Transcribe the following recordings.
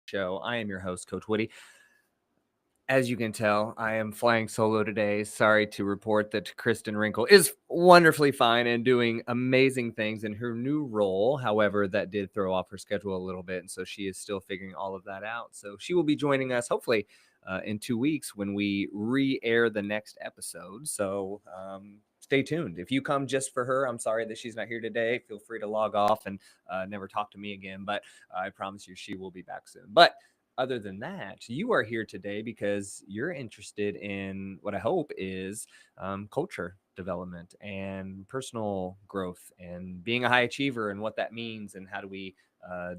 show. I am your host, Coach Woody. As you can tell, I am flying solo today. Sorry to report that Kristin Rinkel is wonderfully fine and doing amazing things in her new role. However, that did throw off her schedule a little bit, and so she is still figuring all of that out. So she will be joining us hopefully in 2 weeks when we re-air the next episode. So stay tuned. If you come just for her, I'm sorry that she's not here today. Feel free to log off and never talk to me again. But I promise you, she will be back soon. But other than that, you are here today because you're interested in what I hope is culture development and personal growth and being a high achiever and what that means and how do we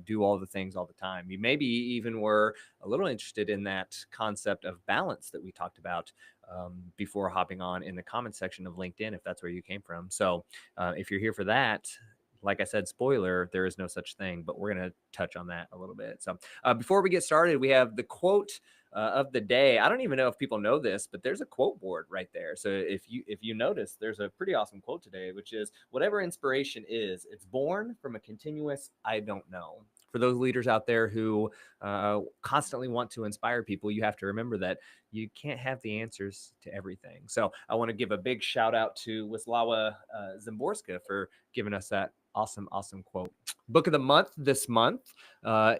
do all the things all the time. You maybe even were a little interested in that concept of balance that we talked about before hopping on in the comment section of LinkedIn, if that's where you came from. So if you're here for that, like I said, spoiler, there is no such thing, but we're going to touch on that a little bit. So before we get started, we have the quote of the day. I don't even know if people know this, but there's a quote board right there. So if you notice, there's a pretty awesome quote today, which is, whatever inspiration is, it's born from a continuous I don't know. For those leaders out there who constantly want to inspire people, you have to remember that you can't have the answers to everything. So I want to give a big shout out to Wisława Zimborska for giving us that awesome quote. Book of the month this month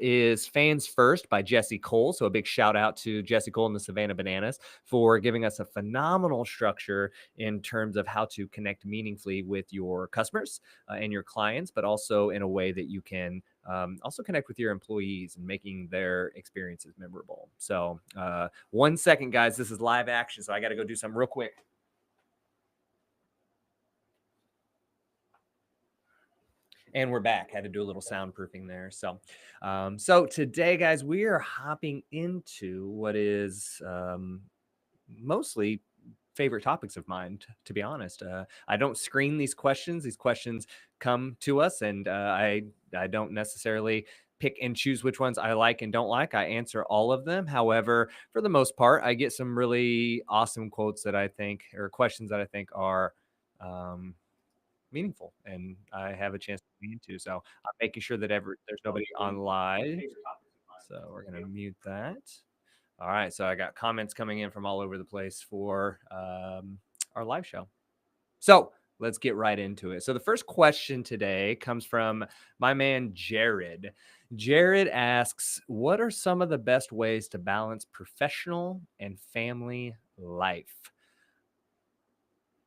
is Fans First by Jesse Cole. So a big shout out to Jesse Cole and the Savannah Bananas for giving us a phenomenal structure in terms of how to connect meaningfully with your customers and your clients, but also in a way that you can also connect with your employees and making their experiences memorable. So 1 second, guys, this is live action. So I got to go do something real quick. And we're back. Had to do a little soundproofing there. So today, guys, we are hopping into what is mostly favorite topics of mine, to be honest. I don't screen these questions. These questions come to us, and I don't necessarily pick and choose which ones I like and don't like. I answer all of them. However, for the most part, I get some really awesome quotes that I think, or questions that I think are meaningful and I have a chance to be into. So I'm making sure that there's nobody on live. So we're going to mute that. All right. So I got comments coming in from all over the place for our live show. So let's get right into it. So the first question today comes from my man, Jared. Jared asks, what are some of the best ways to balance professional and family life?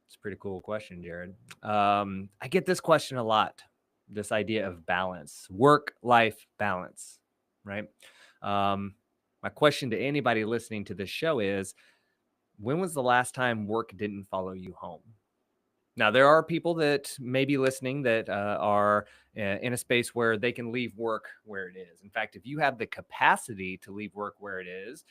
It's a pretty cool question, Jared. I get this question a lot, this idea of balance, work-life balance, right? My question to anybody listening to this show is, when was the last time work didn't follow you home? Now, there are people that may be listening that are in a space where they can leave work where it is. In fact, if you have the capacity to leave work where it is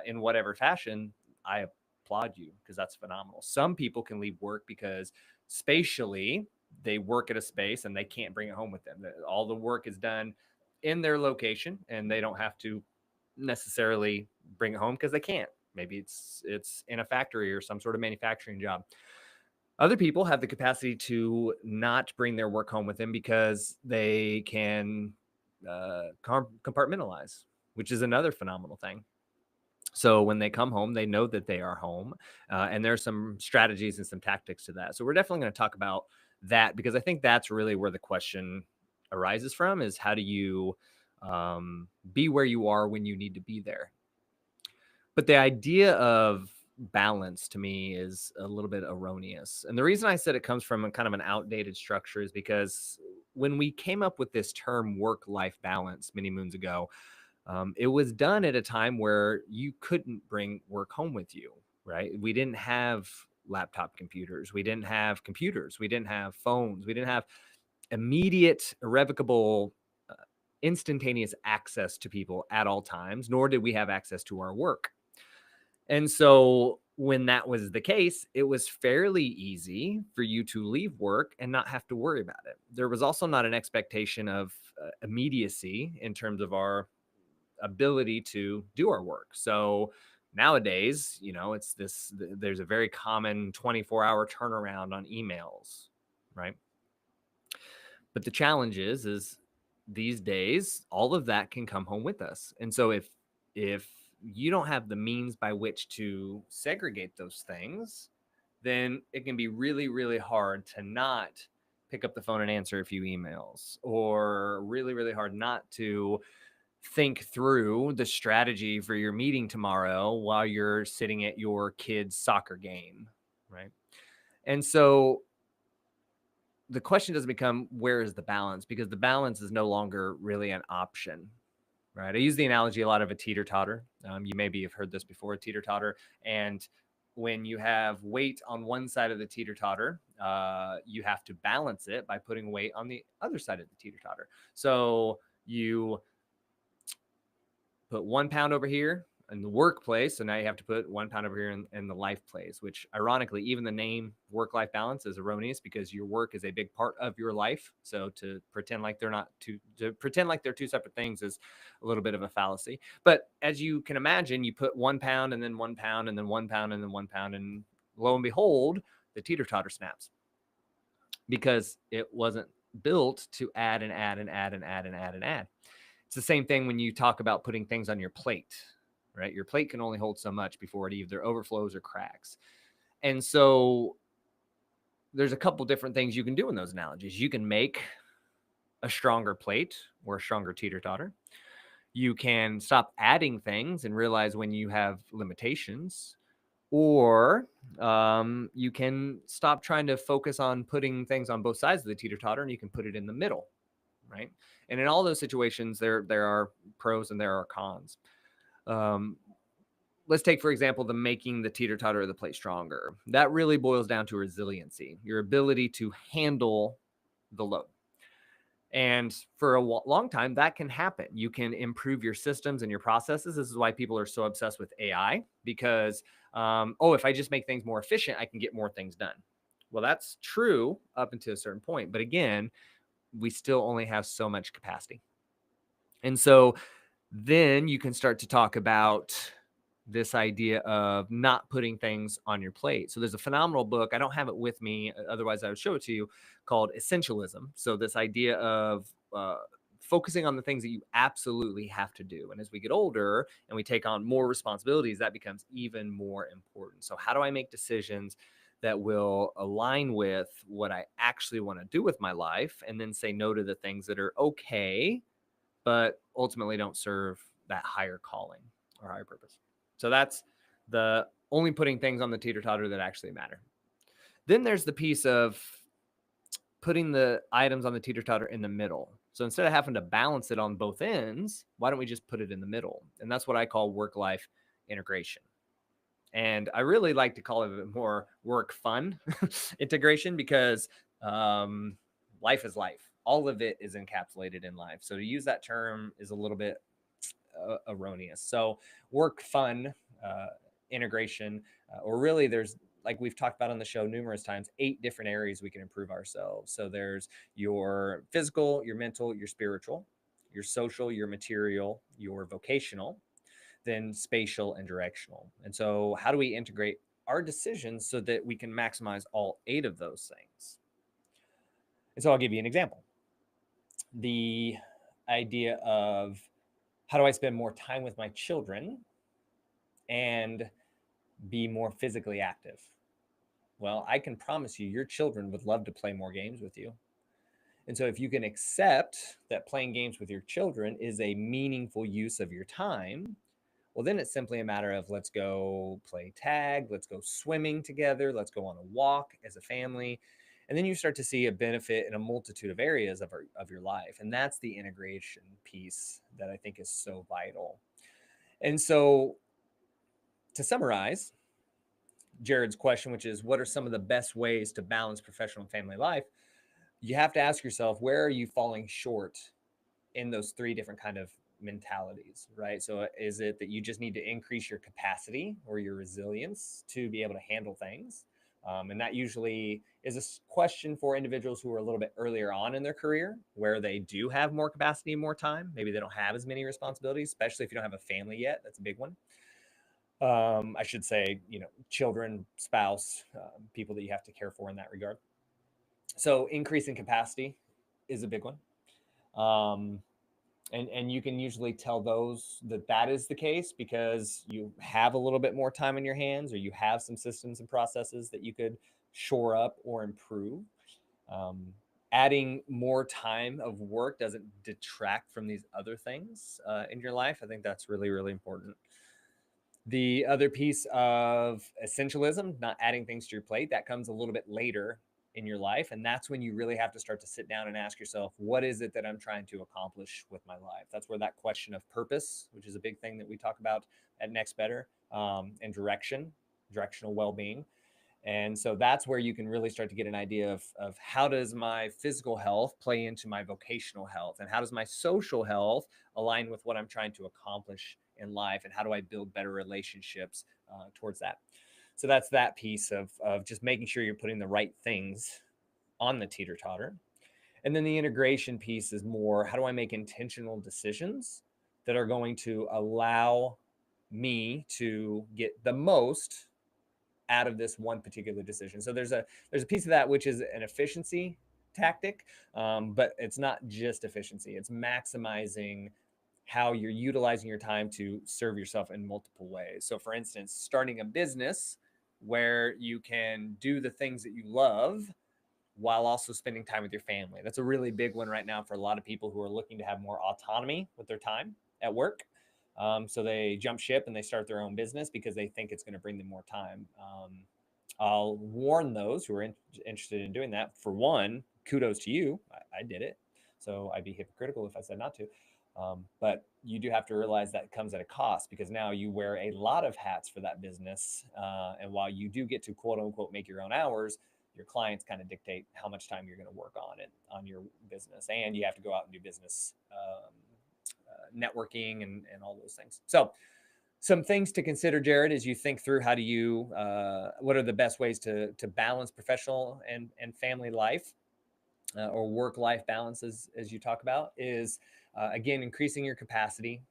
in whatever fashion, I applaud you because that's phenomenal. Some people can leave work because spatially they work at a space and they can't bring it home with them. All the work is done in their location and they don't have to necessarily bring it home because they can't. Maybe it's in a factory or some sort of manufacturing job. Other people have the capacity to not bring their work home with them because they can compartmentalize, which is another phenomenal thing. So when they come home, they know that they are home. And there's some strategies and some tactics to that. So we're definitely going to talk about that because I think that's really where the question arises from, is how do you be where you are when you need to be there? But the idea of balance to me is a little bit erroneous. And the reason I said it comes from a kind of an outdated structure is because when we came up with this term work-life balance many moons ago, it was done at a time where you couldn't bring work home with you, right? We didn't have laptop computers. We didn't have computers. We didn't have phones. We didn't have immediate, irrevocable, instantaneous access to people at all times, nor did we have access to our work. And so when that was the case, it was fairly easy for you to leave work and not have to worry about it. There was also not an expectation of immediacy in terms of our ability to do our work. So nowadays, there's a very common 24-hour turnaround on emails, right? But the challenge is these days, all of that can come home with us. And so if you don't have the means by which to segregate those things, then it can be really, really hard to not pick up the phone and answer a few emails, or really, really hard not to think through the strategy for your meeting tomorrow while you're sitting at your kid's soccer game, right? And so the question doesn't become where is the balance, because the balance is no longer really an option, right? I use the analogy a lot of a teeter-totter. You maybe have heard this before, a teeter-totter. And when you have weight on one side of the teeter-totter, you have to balance it by putting weight on the other side of the teeter-totter. So you put 1 pound over here in the workplace, so now you have to put 1 pound over here in the life place, which ironically, even the name work-life balance is erroneous, because your work is a big part of your life. So to pretend like they're not two, to pretend like they're two separate things is a little bit of a fallacy. But as you can imagine, you put 1 pound and then 1 pound and then 1 pound and then 1 pound, and lo and behold, the teeter-totter snaps, because it wasn't built to add and add and add and add and add and add. It's the same thing when you talk about putting things on your plate, right? Your plate can only hold so much before it either overflows or cracks. And so there's a couple different things you can do in those analogies. You can make a stronger plate or a stronger teeter-totter. You can stop adding things and realize when you have limitations, or you can stop trying to focus on putting things on both sides of the teeter-totter, and you can put it in the middle, right? And in all those situations, there are pros and there are cons. Let's take, for example, the making the teeter-totter of the plate stronger. That really boils down to resiliency, your ability to handle the load. And for a long time, that can happen. You can improve your systems and your processes. This is why people are so obsessed with AI, because, if I just make things more efficient, I can get more things done. Well, that's true up until a certain point. But again, we still only have so much capacity. And so then you can start to talk about this idea of not putting things on your plate. So there's a phenomenal book, I don't have it with me, otherwise I would show it to you, called Essentialism. So this idea of focusing on the things that you absolutely have to do. And as we get older and we take on more responsibilities, that becomes even more important. So how do I make decisions that will align with what I actually want to do with my life, and then say no to the things that are okay, but ultimately don't serve that higher calling or higher purpose. So that's the only putting things on the teeter-totter that actually matter. Then there's the piece of putting the items on the teeter-totter in the middle. So instead of having to balance it on both ends, why don't we just put it in the middle? And that's what I call work-life integration. And I really like to call it a more work fun integration, because life is life. All of it is encapsulated in life. So to use that term is a little bit erroneous. So work fun integration, or really there's, like we've talked about on the show numerous times, 8 different areas we can improve ourselves. So there's your physical, your mental, your spiritual, your social, your material, your vocational, then spatial and directional. And so how do we integrate our decisions so that we can maximize all 8 of those things? And so I'll give you an example. The idea of how do I spend more time with my children and be more physically active? Well, I can promise you, your children would love to play more games with you. And so if you can accept that playing games with your children is a meaningful use of your time, well, then it's simply a matter of, let's go play tag, let's go swimming together, let's go on a walk as a family. And then you start to see a benefit in a multitude of areas of your life. And that's the integration piece that I think is so vital. And so to summarize Jared's question, which is, what are some of the best ways to balance professional and family life? You have to ask yourself, where are you falling short in those 3 different kind of mentalities, right? So is it that you just need to increase your capacity or your resilience to be able to handle things? And that usually is a question for individuals who are a little bit earlier on in their career, where they do have more capacity and more time. Maybe they don't have as many responsibilities, especially if you don't have a family yet. That's a big one. I should say, children, spouse, people that you have to care for in that regard. So increasing capacity is a big one. And you can usually tell those that is the case because you have a little bit more time on your hands, or you have some systems and processes that you could shore up or improve. Adding more time of work doesn't detract from these other things in your life. I think that's really, really important. The other piece of essentialism, not adding things to your plate, that comes a little bit later in your life. And that's when you really have to start to sit down and ask yourself, what is it that I'm trying to accomplish with my life? That's where that question of purpose, which is a big thing that we talk about at Next Better, and directional well-being. And so that's where you can really start to get an idea of how does my physical health play into my vocational health, and how does my social health align with what I'm trying to accomplish in life, and how do I build better relationships towards that. So that's that piece of just making sure you're putting the right things on the teeter-totter. And then the integration piece is more, how do I make intentional decisions that are going to allow me to get the most out of this one particular decision. So there's a piece of that which is an efficiency tactic, but it's not just efficiency. It's maximizing how you're utilizing your time to serve yourself in multiple ways. So for instance, starting a business where you can do the things that you love while also spending time with your family. That's a really big one right now for a lot of people who are looking to have more autonomy with their time at work. So they jump ship and they start their own business because they think it's going to bring them more time. I'll warn those who are interested in doing that. For one, kudos to you. I did it. So I'd be hypocritical if I said not to. But you do have to realize that comes at a cost, because now you wear a lot of hats for that business. And while you do get to quote unquote make your own hours, your clients kind of dictate how much time you're going to work on it, on your business. And you have to go out and do business networking and all those things. So some things to consider, Jared, as you think through how do you, what are the best ways to balance professional and family life, or work-life balance, as you talk about, is again, increasing your capacity,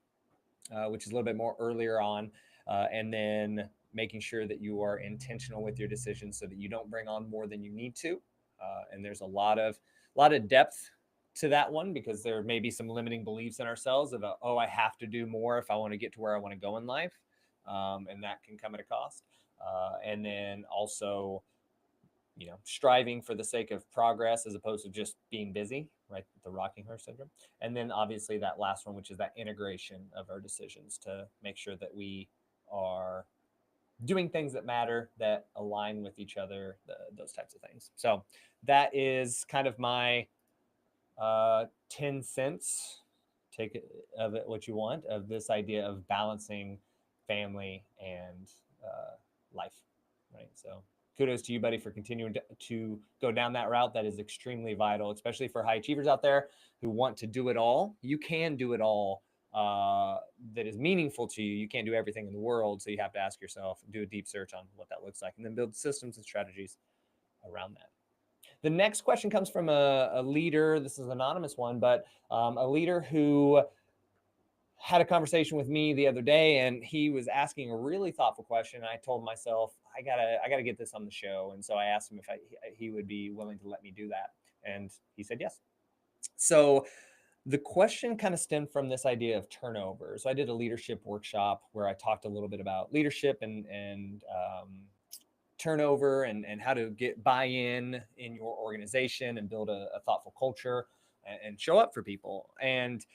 which is a little bit more earlier on, and then making sure that you are intentional with your decisions so that you don't bring on more than you need to. And there's a lot of depth to that one, because there may be some limiting beliefs in ourselves of, oh, I have to do more if I want to get to where I want to go in life. And that can come at a cost. And then also, striving for the sake of progress as opposed to just being busy, right? The rocking horse syndrome. And then obviously that last one, which is that integration of our decisions to make sure that we are doing things that matter, that align with each other, those types of things. So that is kind of my 10 cents, take it of it what you want, of this idea of balancing family and life, right? So kudos to you, buddy, for continuing to go down that route. That is extremely vital, especially for high achievers out there who want to do it all. You can do it all that is meaningful to you. You can't do everything in the world. So you have to ask yourself, do a deep search on what that looks like, and then build systems and strategies around that. The next question comes from a leader. This is an anonymous one, but a leader who had a conversation with me the other day, and he was asking a really thoughtful question. I told myself, I gotta get this on the show. And so I asked him if he would be willing to let me do that. And he said yes. So the question kind of stemmed from this idea of turnover. So I did a leadership workshop where I talked a little bit about leadership and turnover and how to get buy-in in your organization and build a thoughtful culture and show up for people. And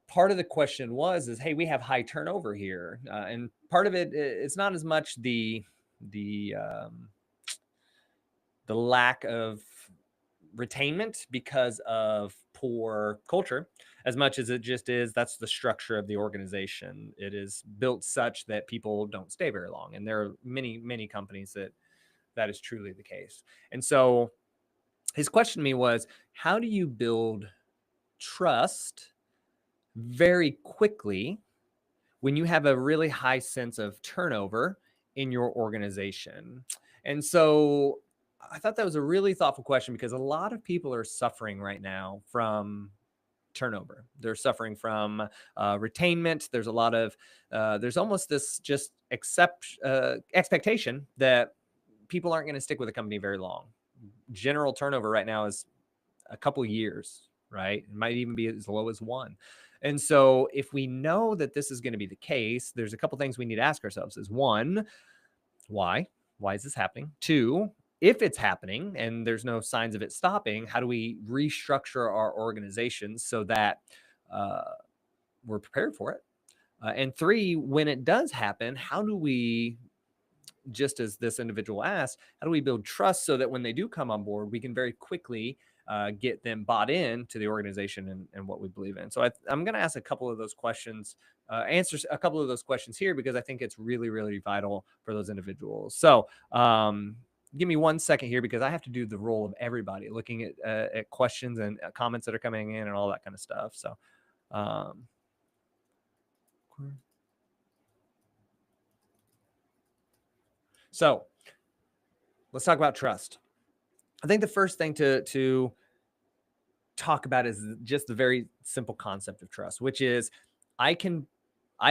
part of the question is, hey, we have high turnover here. And part of it's not as much the lack of retainment because of poor culture, as much as it just is, that's the structure of the organization. It is built such that people don't stay very long. And there are many companies that is truly the case. And so his question to me was, how do you build trust very quickly when you have a really high sense of turnover in your organization? And so I thought that was a really thoughtful question, because a lot of people are suffering right now from turnover. They're suffering from retainment. There's a lot of, there's almost this just expectation that people aren't going to stick with a company very long. General turnover right now is a couple years, right? It might even be as low as 1. And so if we know that this is going to be the case, there's a couple things we need to ask ourselves is 1, why? Why is this happening? 2, if it's happening and there's no signs of it stopping, how do we restructure our organizations so that we're prepared for it? And 3, when it does happen, how do we, just as this individual asked, how do we build trust so that when they do come on board, we can very quickly get them bought in to the organization and what we believe in? So I'm going to ask a couple of those questions, answer a couple of those questions here, because I think it's really, really vital for those individuals. So give me 1 second here, because I have to do the role of everybody, looking at questions and comments that are coming in and all that kind of stuff. So So let's talk about trust. I think the first thing to talk about is just the very simple concept of trust, which is I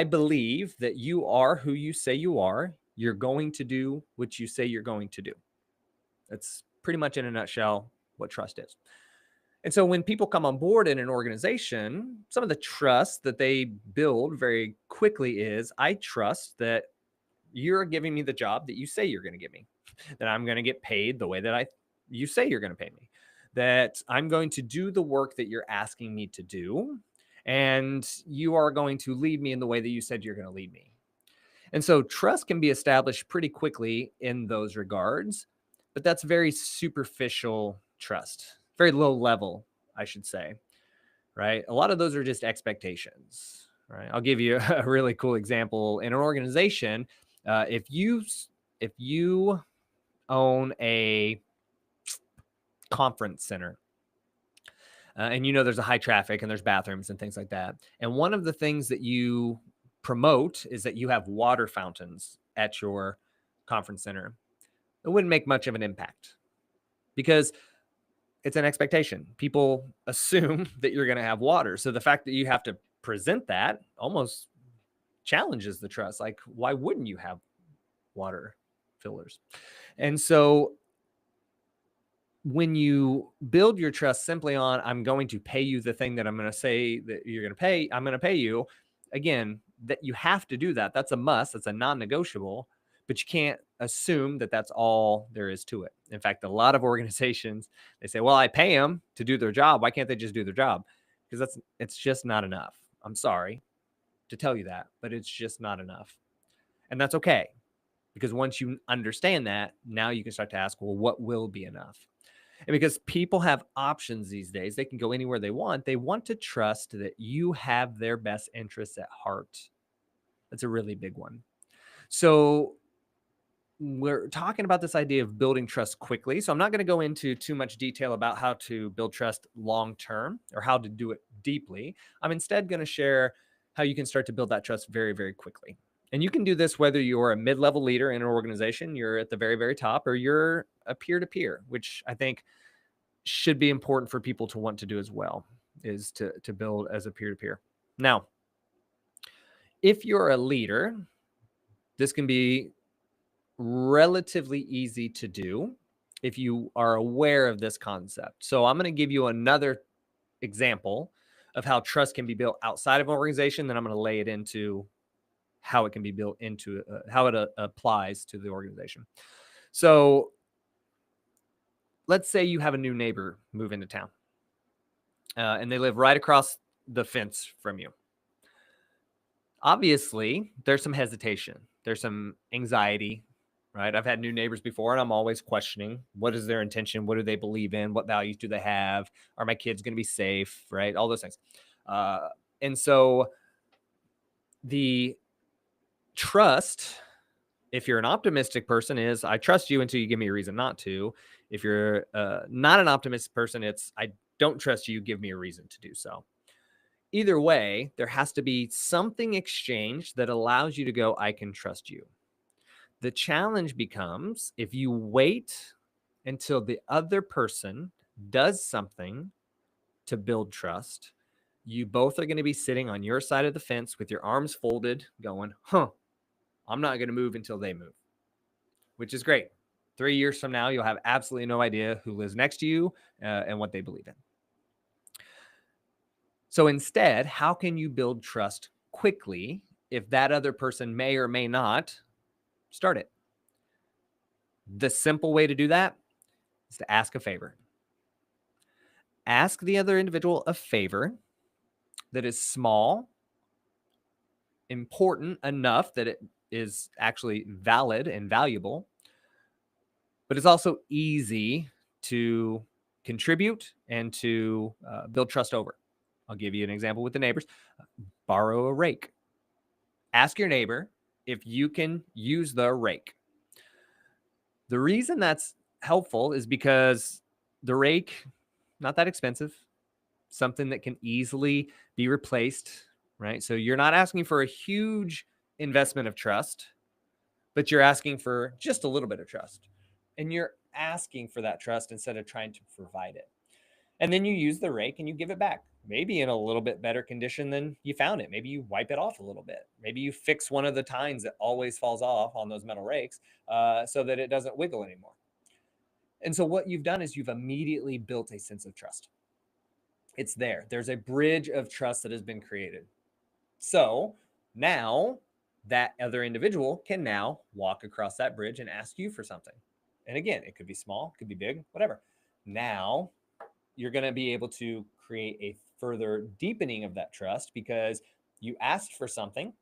believe that you are who you say you are. You're going to do what you say you're going to do. That's pretty much in a nutshell what trust is. And so when people come on board in an organization, some of the trust that they build very quickly is, I trust that you're giving me the job that you say you're going to give me, that I'm going to get paid the way that you say you're going to pay me, that I'm going to do the work that you're asking me to do, and you are going to lead me in the way that you said you're going to lead me. And so trust can be established pretty quickly in those regards, but that's very superficial trust, very low level, I should say, right? A lot of those are just expectations, right? I'll give you a really cool example. In an organization, if you own a conference center, and there's a high traffic and there's bathrooms and things like that, and one of the things that you promote is that you have water fountains at your conference center, it wouldn't make much of an impact, because it's an expectation. People assume that you're going to have water. So the fact that you have to present that almost challenges the trust. Like, why wouldn't you have water fillers? And so when you build your trust simply on, I'm going to pay you the thing that I'm going to say that you're going to pay, I'm going to pay you, again, that you have to do that. That's a must. That's a non-negotiable, but you can't assume that that's all there is to it. In fact, a lot of organizations, they say, well, I pay them to do their job. Why can't they just do their job? Because it's just not enough. I'm sorry to tell you that, but it's just not enough. And that's okay, because once you understand that, now you can start to ask, well, what will be enough? And because people have options these days, they can go anywhere they want. They want to trust that you have their best interests at heart. That's a really big one. So we're talking about this idea of building trust quickly. So I'm not going to go into too much detail about how to build trust long-term or how to do it deeply. I'm instead going to share how you can start to build that trust very, very quickly. And you can do this whether you're a mid-level leader in an organization, you're at the very, very top, or you're a peer-to-peer, which I think should be important for people to want to do as well, is to build as a peer-to-peer. Now, if you're a leader, this can be relatively easy to do if you are aware of this concept. So I'm going to give you another example of how trust can be built outside of an organization. Then I'm going to lay it into how it can be built into how it applies to the organization. So let's say you have a new neighbor move into town, and they live right across the fence from you. Obviously, there's some hesitation. There's some anxiety, right? I've had new neighbors before, and I'm always questioning, what is their intention? What do they believe in? What values do they have? Are my kids going to be safe, right? All those things. And so the trust, if you're an optimistic person, is I trust you until you give me a reason not to. If you're not an optimistic person, it's I don't trust you, give me a reason to do so. Either way, there has to be something exchanged that allows you to go, I can trust you. The challenge becomes if you wait until the other person does something to build trust, you both are going to be sitting on your side of the fence with your arms folded going, I'm not going to move until they move, which is great. 3 years from now, you'll have absolutely no idea who lives next to you and what they believe in. So instead, how can you build trust quickly if that other person may or may not start it? The simple way to do that is to ask a favor. Ask the other individual a favor that is small, important enough that it is actually valid and valuable, but it's also easy to contribute and to build trust over. I'll give you an example with the neighbors. Borrow a rake. Ask your neighbor if you can use the rake. The reason that's helpful is because the rake, not that expensive, something that can easily be replaced, right? So you're not asking for a huge investment of trust, but you're asking for just a little bit of trust. And you're asking for that trust instead of trying to provide it. And then you use the rake and you give it back, maybe in a little bit better condition than you found it. Maybe you wipe it off a little bit. Maybe you fix one of the tines that always falls off on those metal rakes so that it doesn't wiggle anymore. And so what you've done is you've immediately built a sense of trust. It's there. There's a bridge of trust that has been created. So now that other individual can now walk across that bridge and ask you for something. And again, it could be small, it could be big, whatever. Now you're going to be able to create a further deepening of that trust because you asked for something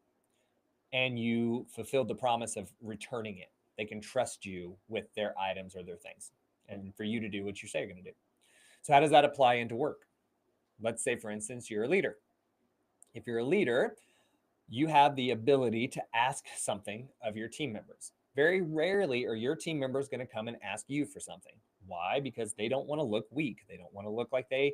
and you fulfilled the promise of returning it. They can trust you with their items or their things and for you to do what you say you're going to do. So how does that apply into work? Let's say, for instance, you're a leader. If you're a leader, you have the ability to ask something of your team members. Very rarely are your team members going to come and ask you for something. Why? Because they don't want to look weak. They don't want to look like they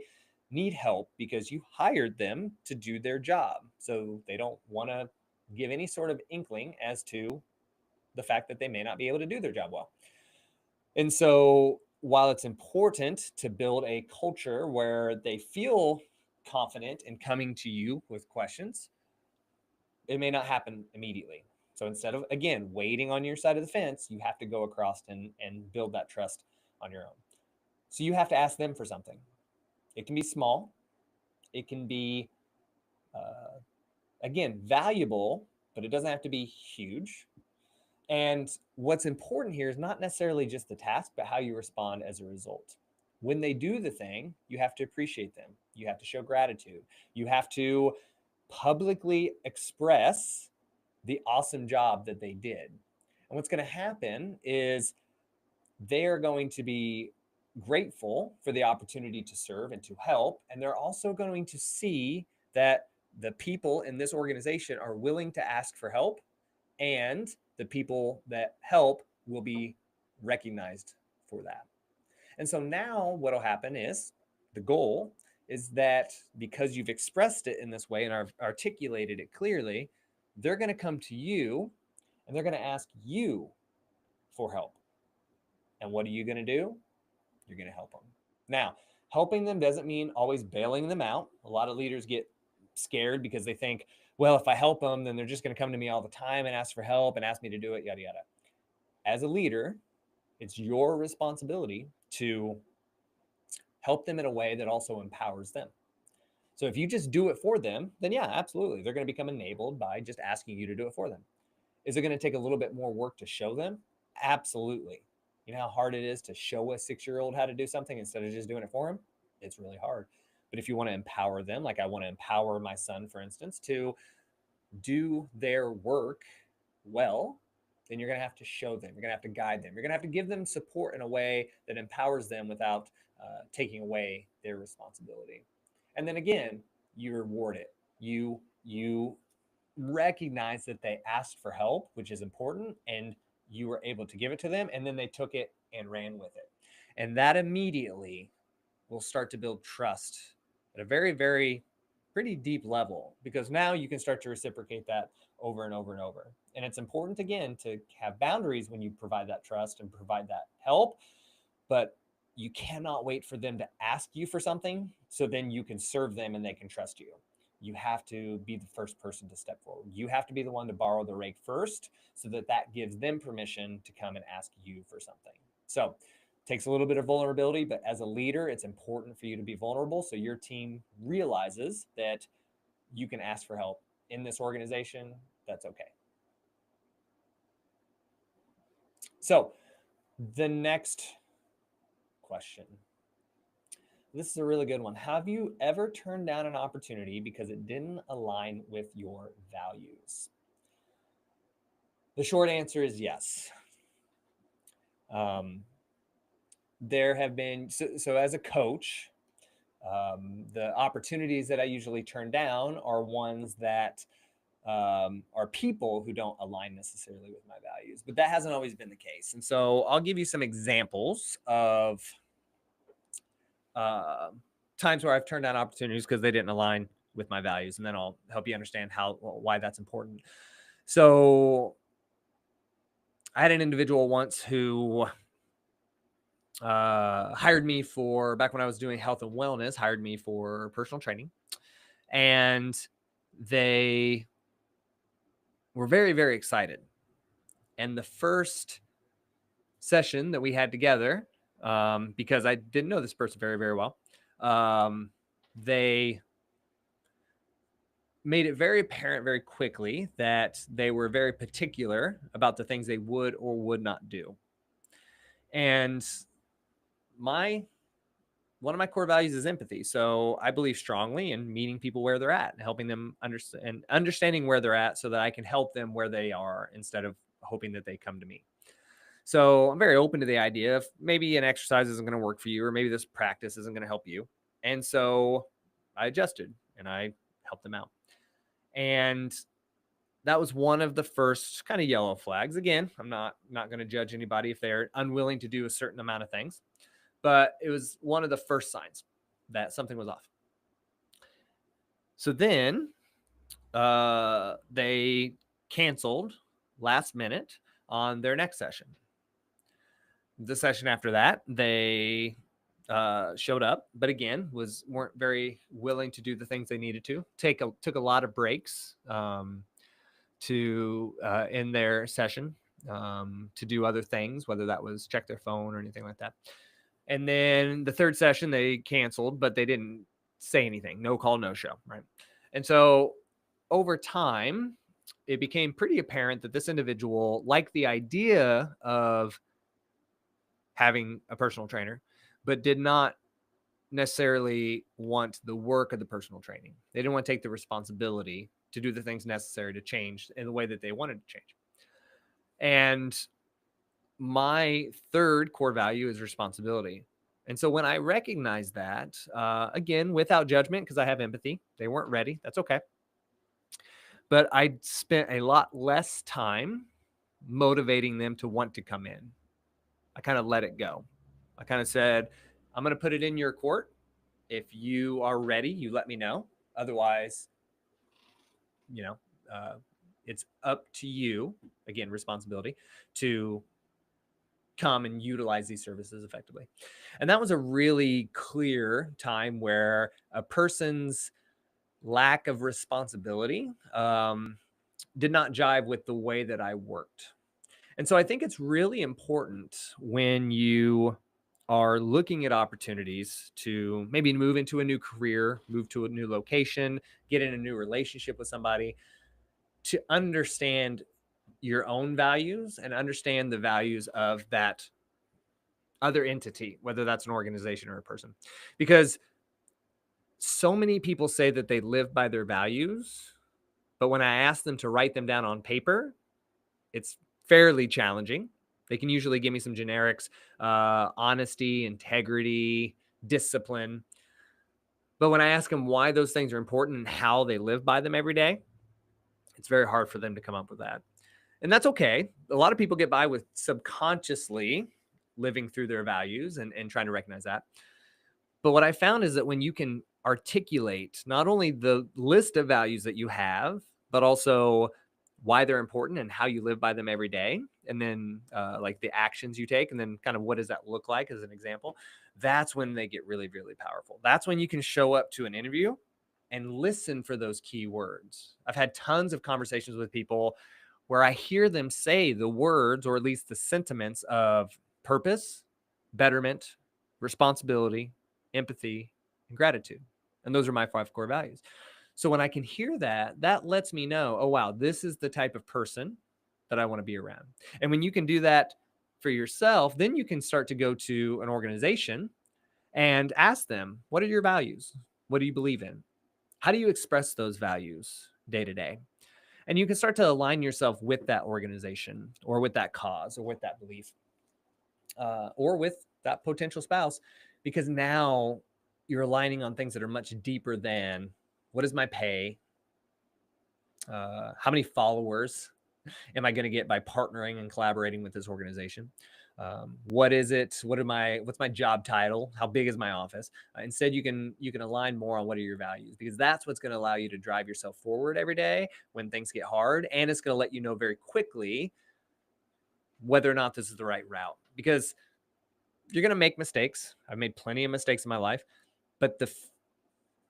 need help because you hired them to do their job. So they don't want to give any sort of inkling as to the fact that they may not be able to do their job well. And so while it's important to build a culture where they feel confident in coming to you with questions, it may not happen immediately. So instead of, again, waiting on your side of the fence, you have to go across and build that trust on your own. So you have to ask them for something. It can be small. It can be, again, valuable, but it doesn't have to be huge. And what's important here is not necessarily just the task, but how you respond as a result. When they do the thing, you have to appreciate them. You have to show gratitude. You have to publicly express the awesome job that they did. And what's going to happen is they are going to be grateful for the opportunity to serve and to help. And they're also going to see that the people in this organization are willing to ask for help, and the people that help will be recognized for that. And so now what will happen is the goal is that because you've expressed it in this way and articulated it clearly, they're going to come to you and they're going to ask you for help. And what are you going to do? You're going to help them. Now, helping them doesn't mean always bailing them out. A lot of leaders get scared because they think, well, if I help them, then they're just going to come to me all the time and ask for help and ask me to do it, yada, yada. As a leader, it's your responsibility to help them in a way that also empowers them. So if you just do it for them, then yeah, absolutely. They're going to become enabled by just asking you to do it for them. Is it going to take a little bit more work to show them? Absolutely. You know how hard it is to show a 6-year-old how to do something instead of just doing it for them? It's really hard. But if you want to empower them, like I want to empower my son, for instance, to do their work well, then you're going to have to show them. You're going to have to guide them. You're going to have to give them support in a way that empowers them without taking away their responsibility. And then again, you reward it. You recognize that they asked for help, which is important, and you were able to give it to them, and then they took it and ran with it. And that immediately will start to build trust at a very, very pretty deep level, because now you can start to reciprocate that over and over and over. And it's important, again, to have boundaries when you provide that trust and provide that help, but you cannot wait for them to ask you for something so then you can serve them and they can trust you. You have to be the first person to step forward. You have to be the one to borrow the rake first so that that gives them permission to come and ask you for something. So Takes a little bit of vulnerability, but as a leader, it's important for you to be vulnerable so your team realizes that you can ask for help in this organization. That's okay. So the next question. This is a really good one. Have you ever turned down an opportunity because it didn't align with your values? The short answer is yes. There have been, so as a coach, the opportunities that I usually turn down are ones that are people who don't align necessarily with my values, but that hasn't always been the case. And so I'll give you some examples of times where I've turned down opportunities because they didn't align with my values, and then I'll help you understand why that's important. So I had an individual once who hired me for, back when I was doing health and wellness, hired me for personal training, and they were very, very excited. And the first session that we had together, because I didn't know this person very, very well, they made it very apparent very quickly that they were very particular about the things they would or would not do. And one of my core values is empathy. So I believe strongly in meeting people where they're at and helping them understand and understanding where they're at so that I can help them where they are instead of hoping that they come to me. So I'm very open to the idea of maybe an exercise isn't going to work for you, or maybe this practice isn't going to help you. And so I adjusted and I helped them out. And that was one of the first kind of yellow flags. Again, I'm not going to judge anybody if they're unwilling to do a certain amount of things, but it was one of the first signs that something was off. So then they canceled last minute on their next session. The session after that, they showed up, but again, weren't very willing to do the things they needed to. Took a lot of breaks to in their session to do other things, whether that was check their phone or anything like that. And then the third session they canceled, but they didn't say anything. No call, no show, right? And so over time, it became pretty apparent that this individual liked the idea of having a personal trainer, but did not necessarily want the work of the personal training. They didn't want to take the responsibility to do the things necessary to change in the way that they wanted to change. And my third core value is responsibility. And so when I recognize that, again, without judgment, because I have empathy, they weren't ready. That's okay. But I spent a lot less time motivating them to want to come in. I kind of let it go. I kind of said, I'm going to put it in your court. If you are ready, you let me know. Otherwise, it's up to you, again, responsibility, to come and utilize these services effectively. And that was a really clear time where a person's lack of responsibility did not jive with the way that I worked. And so I think it's really important when you are looking at opportunities to maybe move into a new career, move to a new location, get in a new relationship with somebody, to understand your own values and understand the values of that other entity, whether that's an organization or a person. Because so many people say that they live by their values, but when I ask them to write them down on paper, it's fairly challenging. They can usually give me some generics, honesty, integrity, discipline. But when I ask them why those things are important and how they live by them every day, it's very hard for them to come up with that. And that's okay. A lot of people get by with subconsciously living through their values and trying to recognize that. But what I found is that when you can articulate not only the list of values that you have, but also why they're important and how you live by them every day, and then like the actions you take, and then kind of what does that look like as an example, that's when they get really, really powerful. That's when you can show up to an interview and listen for those key words. I've had tons of conversations with people where I hear them say the words, or at least the sentiments of purpose, betterment, responsibility, empathy, and gratitude. And those are my 5 core values. So when I can hear that, that lets me know, oh, wow, this is the type of person that I want to be around. And when you can do that for yourself, then you can start to go to an organization and ask them, what are your values? What do you believe in? How do you express those values day to day? And you can start to align yourself with that organization or with that cause or with that belief or with that potential spouse, because now you're aligning on things that are much deeper than what is my pay? How many followers am I going to get by partnering and collaborating with this organization? What is it? What's my job title? How big is my office? Instead, you can align more on what are your values, because that's what's going to allow you to drive yourself forward every day when things get hard, and it's going to let you know very quickly whether or not this is the right route, because you're going to make mistakes. I've made plenty of mistakes in my life, but the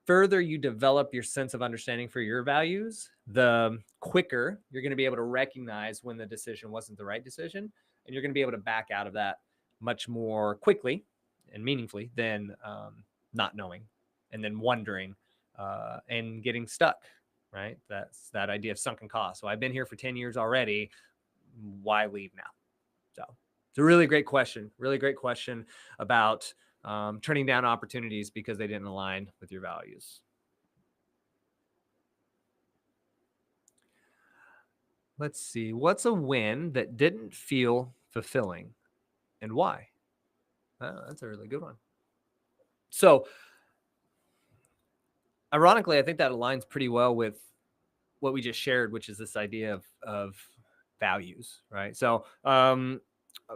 further you develop your sense of understanding for your values, the quicker you're going to be able to recognize when the decision wasn't the right decision. And you're going to be able to back out of that much more quickly and meaningfully than not knowing and then wondering and getting stuck, right? That's that idea of sunken cost. So I've been here for 10 years already. Why leave now? So it's a really great question about turning down opportunities because they didn't align with your values. Let's see. What's a win that didn't feel fulfilling and why? Oh, that's a really good one. So, ironically, I think that aligns pretty well with what we just shared, which is this idea of values, right? So,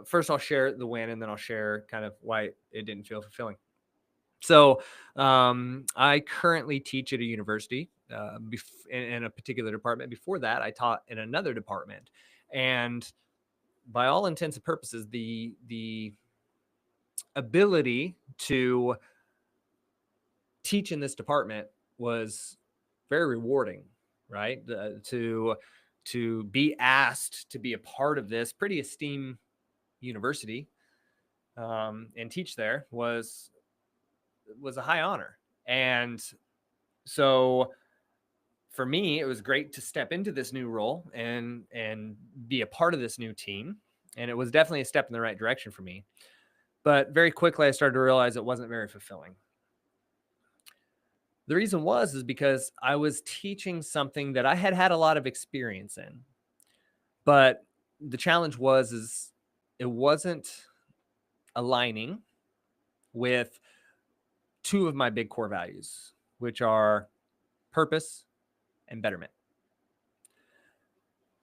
first I'll share the win, and then I'll share kind of why it didn't feel fulfilling. So I currently teach at a university in a particular department. Before that, I taught in another department. And by all intents and purposes, the ability to teach in this department was very rewarding, right? To be asked to be a part of this pretty esteemed university and teach there was a high honor. And so for me, it was great to step into this new role and be a part of this new team. And it was definitely a step in the right direction for me. But very quickly, I started to realize it wasn't very fulfilling. The reason is because I was teaching something that I had had a lot of experience in. But the challenge is it wasn't aligning with 2 of my big core values, which are purpose and betterment.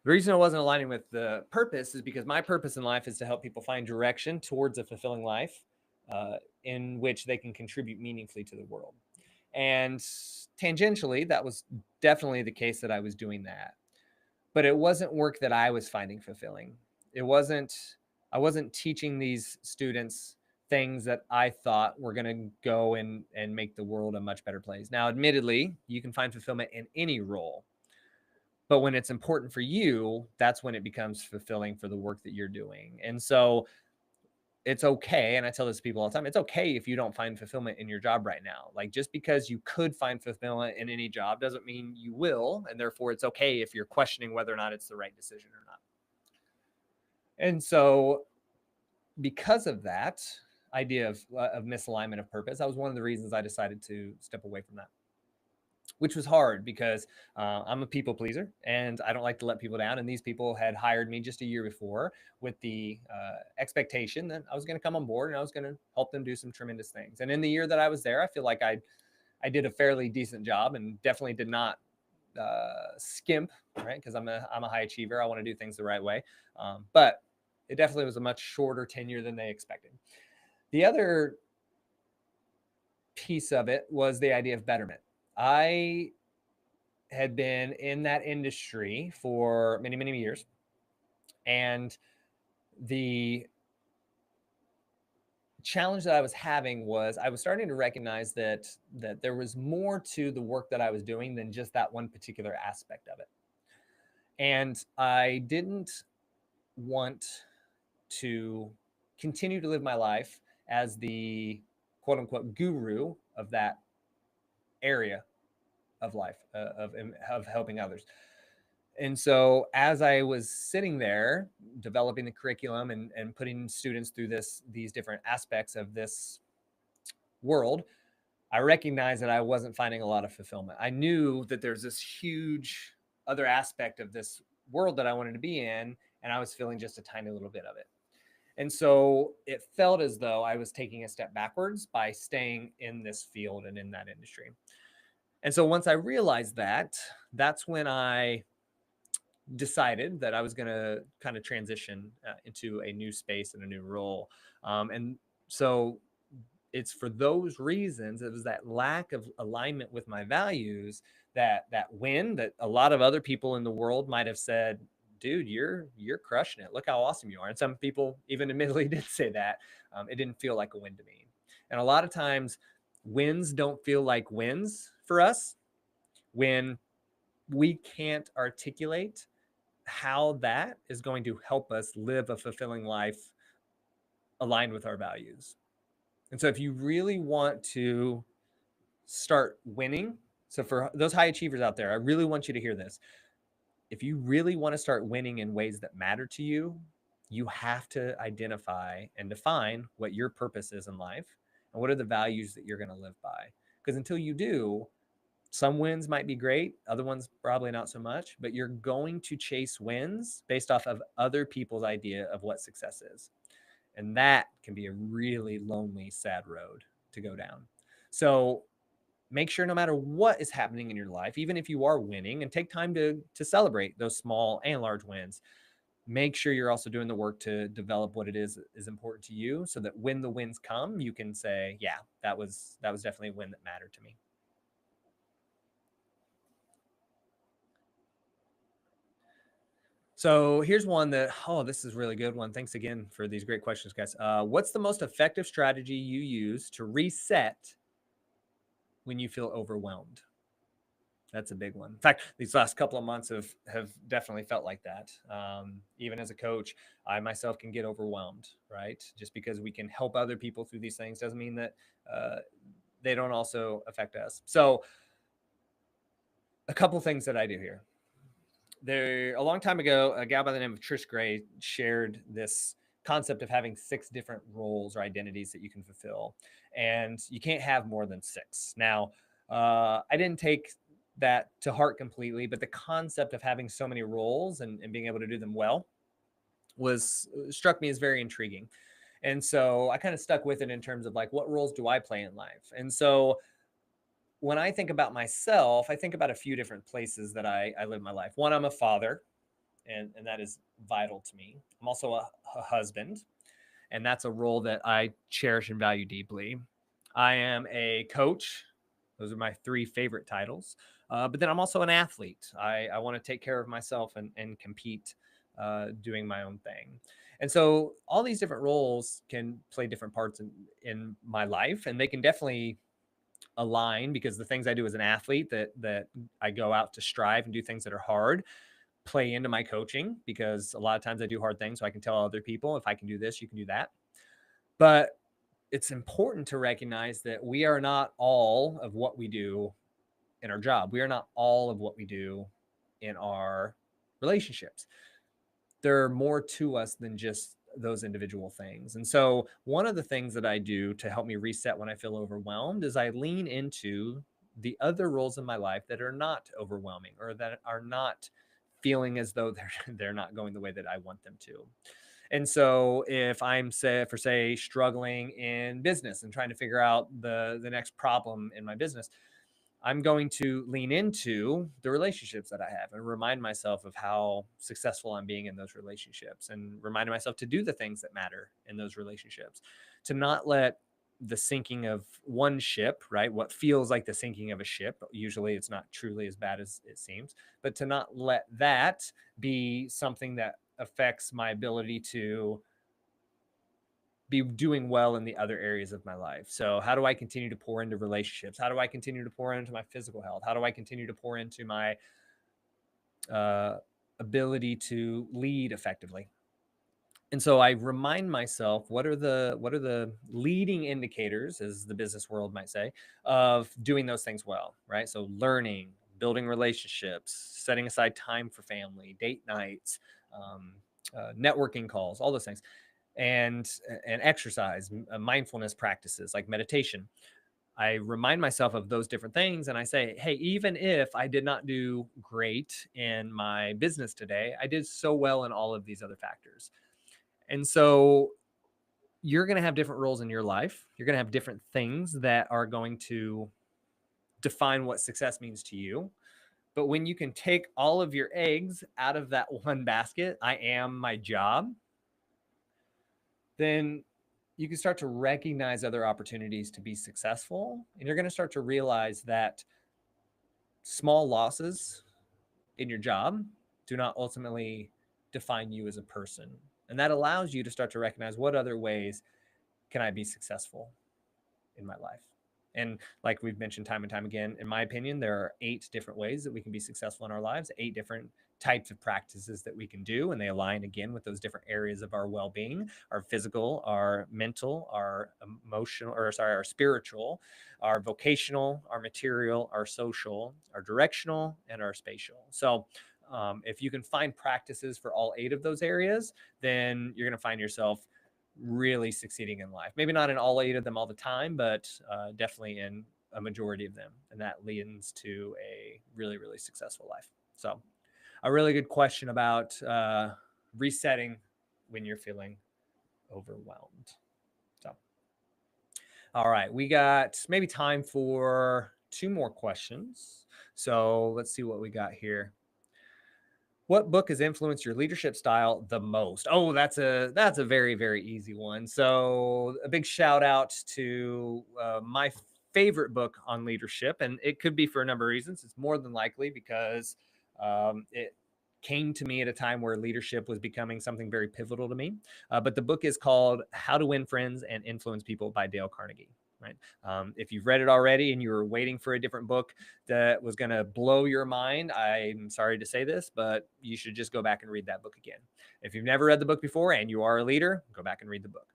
The reason I wasn't aligning with the purpose is because my purpose in life is to help people find direction towards a fulfilling life in which they can contribute meaningfully to the world. And tangentially, that was definitely the case that I was doing that. But it wasn't work that I was finding fulfilling. I wasn't teaching these students things that I thought were going to go and make the world a much better place. Now, admittedly, you can find fulfillment in any role. But when it's important for you, that's when it becomes fulfilling for the work that you're doing. And so it's okay. And I tell this to people all the time, it's okay if you don't find fulfillment in your job right now. Like, just because you could find fulfillment in any job doesn't mean you will. And therefore it's okay if you're questioning whether or not it's the right decision or not. And so because of that idea of misalignment of purpose, that was one of the reasons I decided to step away from that, which was hard because I'm a people pleaser and I don't like to let people down. And these people had hired me just a year before with the expectation that I was going to come on board and I was going to help them do some tremendous things. And in the year that I was there, I feel like I did a fairly decent job and definitely did not skimp, right? Because I'm a high achiever. I want to do things the right way. But it definitely was a much shorter tenure than they expected. The other piece of it was the idea of betterment. I had been in that industry for many, many years. And the challenge that I was having was I was starting to recognize that there was more to the work that I was doing than just that one particular aspect of it. And I didn't want to continue to live my life as the quote unquote guru of that area of life, of helping others. And so as I was sitting there developing the curriculum and putting students through these different aspects of this world, I recognized that I wasn't finding a lot of fulfillment. I knew that there's this huge other aspect of this world that I wanted to be in, and I was feeling just a tiny little bit of it. And so it felt as though I was taking a step backwards by staying in this field and in that industry. And so once I realized that, that's when I decided that I was going to kind of transition into a new space and a new role. And so it's for those reasons, it was that lack of alignment with my values, that win that a lot of other people in the world might have said, dude, you're crushing it, look how awesome you are. And some people even admittedly did say that. It didn't feel like a win to me. And a lot of times wins don't feel like wins for us when we can't articulate how that is going to help us live a fulfilling life aligned with our values. And so if you really want to start winning, so for those high achievers out there, I really want you to hear this. If you really want to start winning in ways that matter to you, you have to identify and define what your purpose is in life and what are the values that you're going to live by. Because until you do, some wins might be great, other ones probably not so much, but you're going to chase wins based off of other people's idea of what success is. And that can be a really lonely, sad road to go down. So make sure no matter what is happening in your life, even if you are winning, and take time to celebrate those small and large wins, make sure you're also doing the work to develop what it is important to you so that when the wins come, you can say, yeah, that was definitely a win that mattered to me. So here's one that, this is a really good one. Thanks again for these great questions, guys. What's the most effective strategy you use to reset when you feel overwhelmed? That's a big one. In fact, these last couple of months have definitely felt like that. Even as a coach, I myself can get overwhelmed, right? Just because we can help other people through these things doesn't mean that they don't also affect us. So a couple things that I do here. A long time ago, a gal by the name of Trish Gray shared this concept of having 6 different roles or identities that you can fulfill, and you can't have more than 6. Now, I didn't take that to heart completely, but the concept of having so many roles and being able to do them well struck me as very intriguing. And so I kind of stuck with it in terms of like, what roles do I play in life? And so when I think about myself, I think about a few different places that I live my life. One, I'm a father, and that is vital to me. I'm also a husband, and that's a role that I cherish and value deeply. I am a coach. Those are my 3 favorite titles. But then I'm also an athlete. I want to take care of myself and compete doing my own thing. And so all these different roles can play different parts in my life, and they can definitely align because the things I do as an athlete that I go out to strive and do things that are hard play into my coaching, because a lot of times I do hard things so I can tell other people, if I can do this, you can do that. But it's important to recognize that we are not all of what we do in our job. We are not all of what we do in our relationships. There are more to us than just those individual things. And so one of the things that I do to help me reset when I feel overwhelmed is I lean into the other roles in my life that are not overwhelming or that are not feeling as though they're not going the way that I want them to. And so if I'm say struggling in business and trying to figure out the next problem in my business, I'm going to lean into the relationships that I have and remind myself of how successful I'm being in those relationships, and remind myself to do the things that matter in those relationships, to not let the sinking of one ship, right? What feels like the sinking of a ship, usually it's not truly as bad as it seems, but to not let that be something that affects my ability to be doing well in the other areas of my life. So how do I continue to pour into relationships? How do I continue to pour into my physical health? How do I continue to pour into my ability to lead effectively? And so I remind myself, what are the leading indicators, as the business world might say, of doing those things well, right? So learning, building relationships, setting aside time for family, date nights, um, networking calls, all those things, and exercise, mindfulness practices like meditation. I remind myself of those different things, and I say, hey, even if I did not do great in my business today, I did so well in all of these other factors. And so you're going to have different roles in your life. You're going to have different things that are going to define what success means to you. But when you can take all of your eggs out of that one basket, I am my job, then you can start to recognize other opportunities to be successful. And you're going to start to realize that small losses in your job do not ultimately define you as a person. And that allows you to start to recognize, what other ways can I be successful in my life? And like we've mentioned time and time again, in my opinion, there are 8 different ways that we can be successful in our lives, 8 different types of practices that we can do. And they align again with those different areas of our well-being, our physical, our mental, our emotional, or sorry, our spiritual, our vocational, our material, our social, our directional, and our spatial. So if you can find practices for all 8 of those areas, then you're going to find yourself really succeeding in life. Maybe not in all 8 of them all the time, but definitely in a majority of them. And that leads to a really, really successful life. So a really good question about resetting when you're feeling overwhelmed. So, all right, we got maybe time for 2 more questions. So let's see what we got here. What book has influenced your leadership style the most? Oh, that's a very, very easy one. So a big shout out to my favorite book on leadership, and it could be for a number of reasons. It's more than likely because it came to me at a time where leadership was becoming something very pivotal to me. But the book is called How to Win Friends and Influence People by Dale Carnegie. Right. If you've read it already and you were waiting for a different book that was going to blow your mind, I'm sorry to say this, but you should just go back and read that book again. If you've never read the book before and you are a leader, go back and read the book.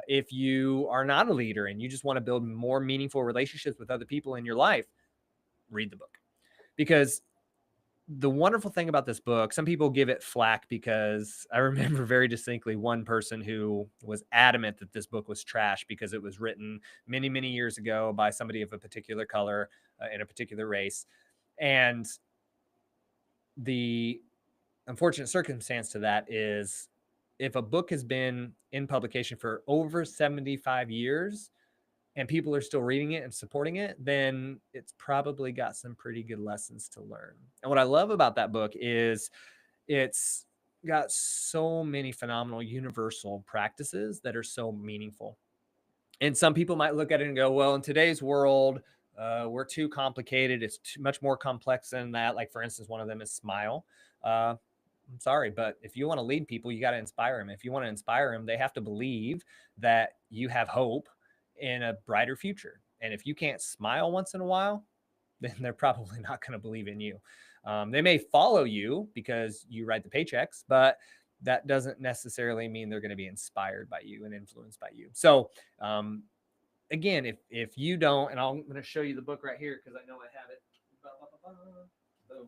If you are not a leader and you just want to build more meaningful relationships with other people in your life, read the book. Because the wonderful thing about this book, some people give it flack because I remember very distinctly one person who was adamant that this book was trash because it was written many, many years ago by somebody of a particular color in a particular race. And the unfortunate circumstance to that is, if a book has been in publication for over 75 years and people are still reading it and supporting it, then it's probably got some pretty good lessons to learn. And what I love about that book is it's got so many phenomenal universal practices that are so meaningful. And some people might look at it and go, well, in today's world, we're too complicated. It's too much more complex than that. Like, for instance, one of them is smile. I'm sorry, but if you want to lead people, you got to inspire them. If you want to inspire them, they have to believe that you have hope in a brighter future. And if you can't smile once in a while, then they're probably not going to believe in you. They may follow you because you write the paychecks, but that doesn't necessarily mean they're going to be inspired by you and influenced by you. So, again, if you don't, and I'm going to show you the book right here because I know I have it. Boom,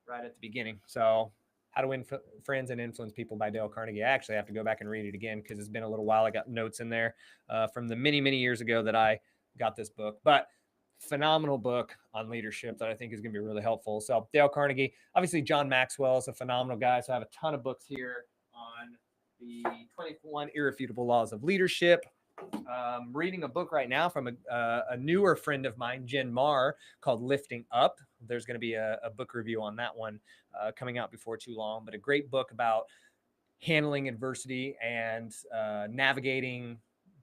right at the beginning. So, How to Win Friends and Influence People by Dale Carnegie. I actually have to go back and read it again because it's been a little while. I got notes in there from the many, many years ago that I got this book. But phenomenal book on leadership that I think is going to be really helpful. So Dale Carnegie, obviously John Maxwell is a phenomenal guy. So I have a ton of books here on the 21 Irrefutable Laws of Leadership. Reading a book right now from a newer friend of mine, Jen Marr, called Lifting Up. There's going to be a book review on that one coming out before too long, but a great book about handling adversity and navigating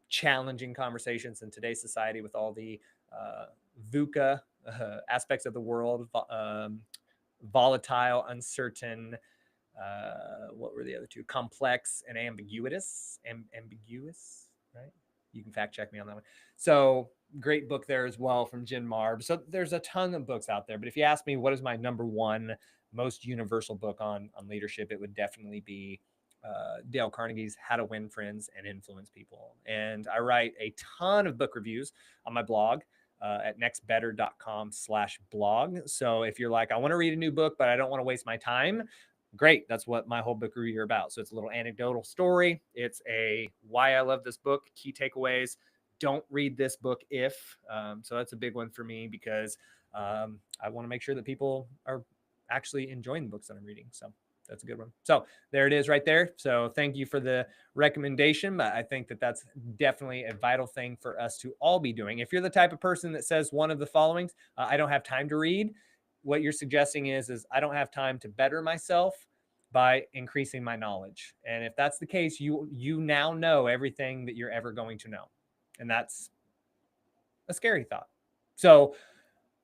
challenging conversations in today's society with all the VUCA aspects of the world, volatile, uncertain, what were the other two? Complex and ambiguous, right? You can fact check me on that one. So great book there as well from Jen Marb. So there's a ton of books out there, but if you ask me what is my number one most universal book on leadership, it would definitely be Dale Carnegie's How to Win Friends and Influence People. And I write a ton of book reviews on my blog at nextbetter.com/blog. So if you're like, I want to read a new book, but I don't want to waste my time, great. That's what my whole book review are about. So it's a little anecdotal story. It's a why I love this book, key takeaways. Don't read this book if. So that's a big one for me because I want to make sure that people are actually enjoying the books that I'm reading. So that's a good one. So there it is right there. So thank you for the recommendation. But I think that that's definitely a vital thing for us to all be doing. If you're the type of person that says one of the followings, I don't have time to read, what you're suggesting is I don't have time to better myself by increasing my knowledge. And if that's the case, you now know everything that you're ever going to know. And that's a scary thought. So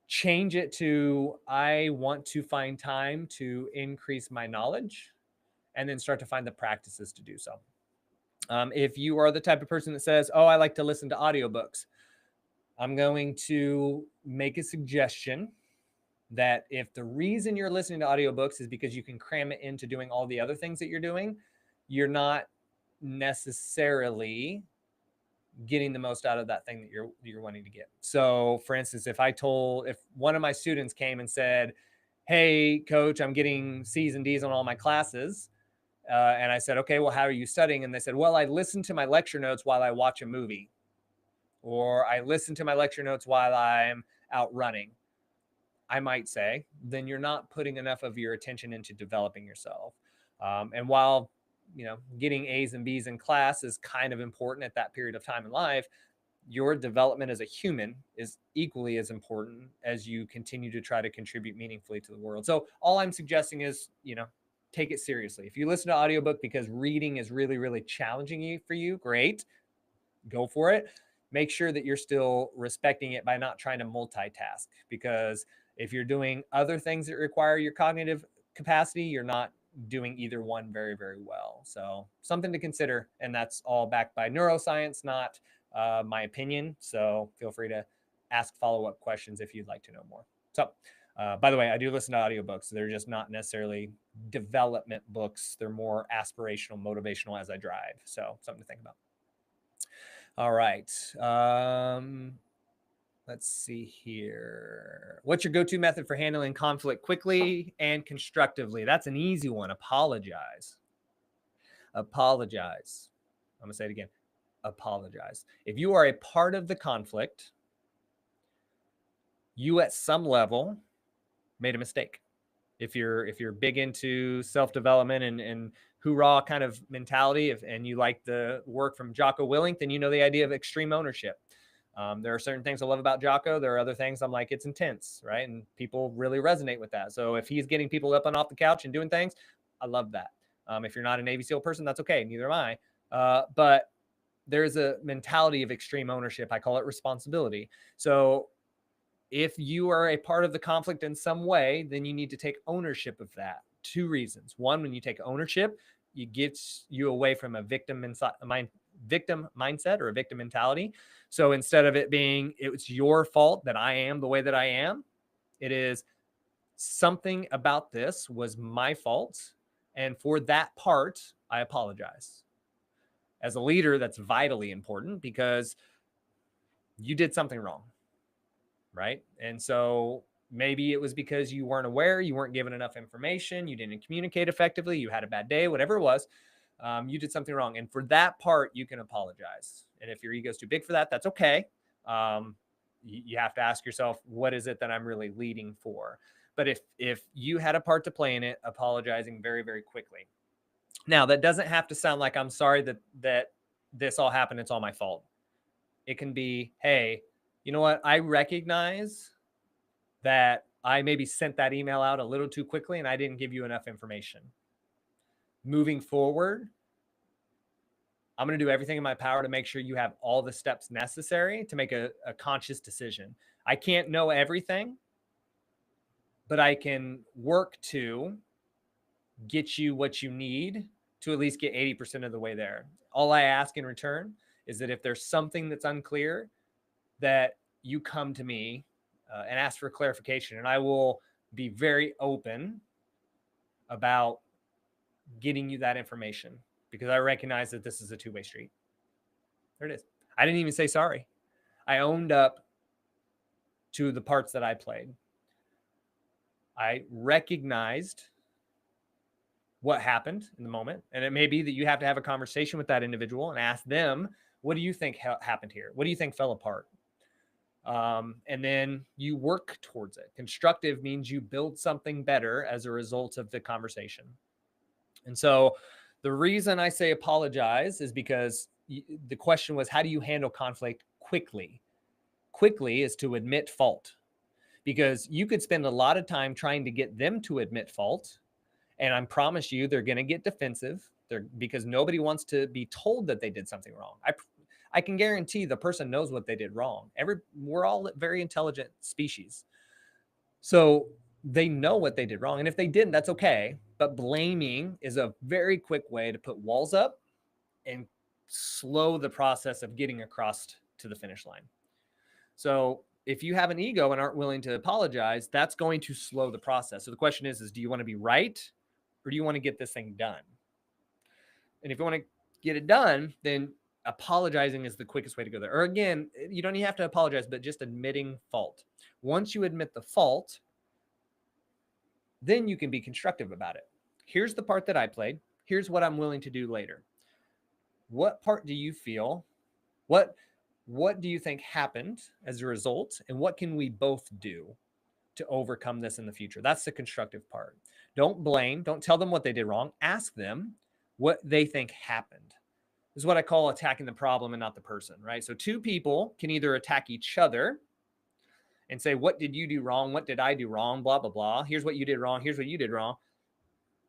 change it to I want to find time to increase my knowledge and then start to find the practices to do so. If you are the type of person that says, oh, I like to listen to audiobooks, I'm going to make a suggestion that if the reason you're listening to audiobooks is because you can cram it into doing all the other things that you're doing, you're not necessarily getting the most out of that thing that you're wanting to get. So for instance, if one of my students came and said, hey coach, I'm getting C's and D's on all my classes, and I said, okay, well, how are you studying? And they said, well, I listen to my lecture notes while I watch a movie, or I listen to my lecture notes while I'm out running. I might say, then you're not putting enough of your attention into developing yourself. And while, getting A's and B's in class is kind of important at that period of time in life, your development as a human is equally as important as you continue to try to contribute meaningfully to the world. So all I'm suggesting is, take it seriously. If you listen to audiobook because reading is really, really challenging for you, great, go for it. Make sure that you're still respecting it by not trying to multitask, because if you're doing other things that require your cognitive capacity, you're not doing either one very, very well. So something to consider. And that's all backed by neuroscience, not my opinion. So feel free to ask follow-up questions if you'd like to know more. So by the way, I do listen to audiobooks. They're just not necessarily development books. They're more aspirational, motivational as I drive. So something to think about. All right. Let's see here. What's your go-to method for handling conflict quickly and constructively? That's an easy one. Apologize. Apologize. I'm going to say it again. Apologize. If you are a part of the conflict, you at some level made a mistake. If you're big into self-development and hoorah kind of mentality, and you like the work from Jocko Willink, then you know the idea of extreme ownership. There are certain things I love about Jocko. There are other things I'm like, it's intense, right? And people really resonate with that. So if he's getting people up and off the couch and doing things, I love that. If you're not a Navy SEAL person, that's okay. Neither am I. But there's a mentality of extreme ownership. I call it responsibility. So if you are a part of the conflict in some way, then you need to take ownership of that. Two reasons. One, when you take ownership, it gets you away from a victim mindset or a victim mentality. So instead of it being, it's your fault that I am the way that I am, it is something about this was my fault. And for that part, I apologize. As a leader, that's vitally important because you did something wrong. Right. And so maybe it was because you weren't aware, you weren't given enough information, you didn't communicate effectively, you had a bad day, whatever it was, you did something wrong. And for that part, you can apologize. And if your ego's too big for that, that's okay. You have to ask yourself, what is it that I'm really leading for? But if you had a part to play in it, apologizing very, very quickly. Now, that doesn't have to sound like I'm sorry that this all happened, it's all my fault. It can be, hey, you know what? I recognize that I maybe sent that email out a little too quickly and I didn't give you enough information. Moving forward, I'm going to do everything in my power to make sure you have all the steps necessary to make a conscious decision. I can't know everything, but I can work to get you what you need to at least get 80% of the way there. All I ask in return is that if there's something that's unclear, that you come to me and ask for clarification. And I will be very open about getting you that information because I recognize that this is a two-way street. There it is. I didn't even say sorry. I owned up to the parts that I played. I recognized what happened in the moment. And it may be that you have to have a conversation with that individual and ask them, what do you think happened here? What do you think fell apart? And then you work towards it. Constructive means you build something better as a result of the conversation. And so the reason I say apologize is because the question was, how do you handle conflict quickly? Quickly is to admit fault, because you could spend a lot of time trying to get them to admit fault. And I promise you, they're going to get defensive because nobody wants to be told that they did something wrong. I can guarantee the person knows what they did wrong. We're all very intelligent species. So they know what they did wrong. And if they didn't, that's okay. But blaming is a very quick way to put walls up and slow the process of getting across to the finish line. So if you have an ego and aren't willing to apologize, that's going to slow the process. So the question is do you want to be right or do you want to get this thing done? And if you want to get it done, then apologizing is the quickest way to go there. Or again, you don't even have to apologize, but just admitting fault. Once you admit the fault, then you can be constructive about it. Here's the part that I played. Here's what I'm willing to do later. What part do you feel? What do you think happened as a result? And what can we both do to overcome this in the future? That's the constructive part. Don't blame. Don't tell them what they did wrong. Ask them what they think happened. This is what I call attacking the problem and not the person, right? So two people can either attack each other and say, what did you do wrong? What did I do wrong? Blah, blah, blah. Here's what you did wrong. Here's what you did wrong.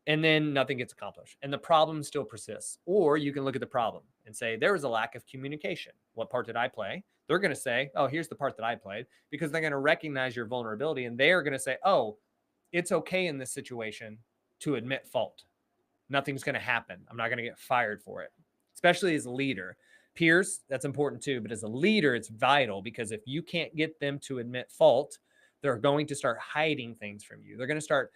And then nothing gets accomplished and the problem still persists. Or you can look at the problem and say, there was a lack of communication. What part did I play? They're going to say, oh, here's the part that I played, because they're going to recognize your vulnerability and they're going to say, oh, it's okay in this situation to admit fault. Nothing's going to happen. I'm not going to get fired for it, especially as a leader. Peers, that's important too. But as a leader, it's vital, because if you can't get them to admit fault, they're going to start hiding things from you. They're going to start